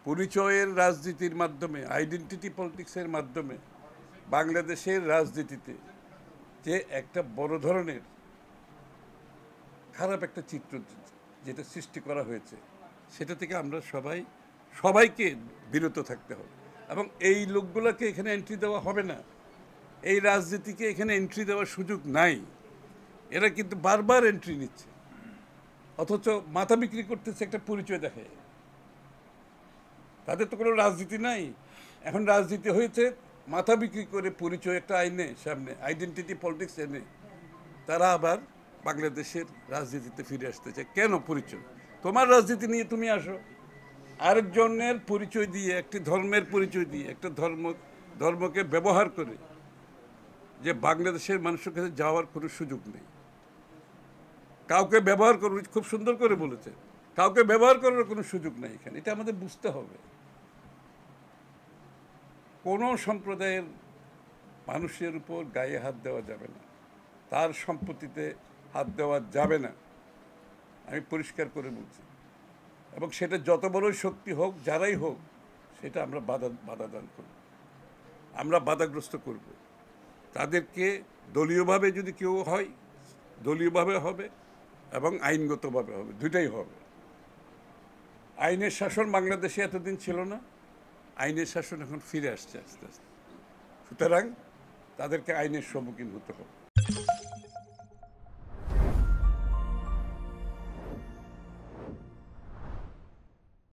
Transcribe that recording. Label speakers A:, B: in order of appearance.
A: পরিচয়ের রাজনীতির মাধ্যমে, আইডেন্টিটি পলিটিক্সের মাধ্যমে বাংলাদেশের রাজনীতিতে যে একটা বড় ধরনের খারাপ একটা চিত্র যেটা সৃষ্টি করা হয়েছে, সেটা থেকে আমরা সবাইকে বিরত থাকতে হবে। এবং এই লোকগুলোকে এখানে এন্ট্রি দেওয়া হবে না, এই রাজনীতিকে এখানে এন্ট্রি দেওয়ার সুযোগ নাই। এরা কিন্তু বারবার এন্ট্রি নিচ্ছে, অথচ মাথা বিক্রি করতেছে একটা পরিচয় দেখে। তাদের তো কোনো রাজনীতি নাই, এখন রাজনীতি হয়েছে মাথা বিক্রি করে পরিচয় একটা আইনে সামনে আইডেন্টিটি পলিটিক্স এনে তারা আবার বাংলাদেশের রাজনীতিতে ফিরে আসতে চায়। কেন? পরিচয়। তোমার রাজনীতি নিয়ে তুমি আসো, আরেকজনের পরিচয় দিয়ে, একটি ধর্মের পরিচয় দিয়ে, একটা ধর্মকে ব্যবহার করে যে বাংলাদেশের মানুষের কাছে যাওয়ার কোনো সুযোগ নেই। কাউকে ব্যবহার করবে, খুব সুন্দর করে বলেছে, কাউকে ব্যবহার করার কোনো সুযোগ নেই এখানে। এটা আমাদের বুঝতে হবে। কোনো সম্প্রদায়ের মানুষের উপর গায়ে হাত দেওয়া যাবে না, তার সম্পত্তিতে হাত দেওয়া যাবে না, আমি পরিষ্কার করে বলছি। এবং সেটা যত বড়ই শক্তি হোক, যারাই হোক, সেটা আমরা বাধা দান করব, আমরা বাধাগ্রস্ত করব। তাদেরকে দলীয়ভাবে যদি কেউ হয়, দলীয়ভাবে হবে এবং আইনগতভাবে হবে, দুইটাই হবে। আইনের শাসন বাংলাদেশে এতদিন ছিল না, আইনের শাসন এখন ফিরে আসছে আস্তে আস্তে। সুতরাং তাদেরকে আইনের সম্মুখীন হতে হবে।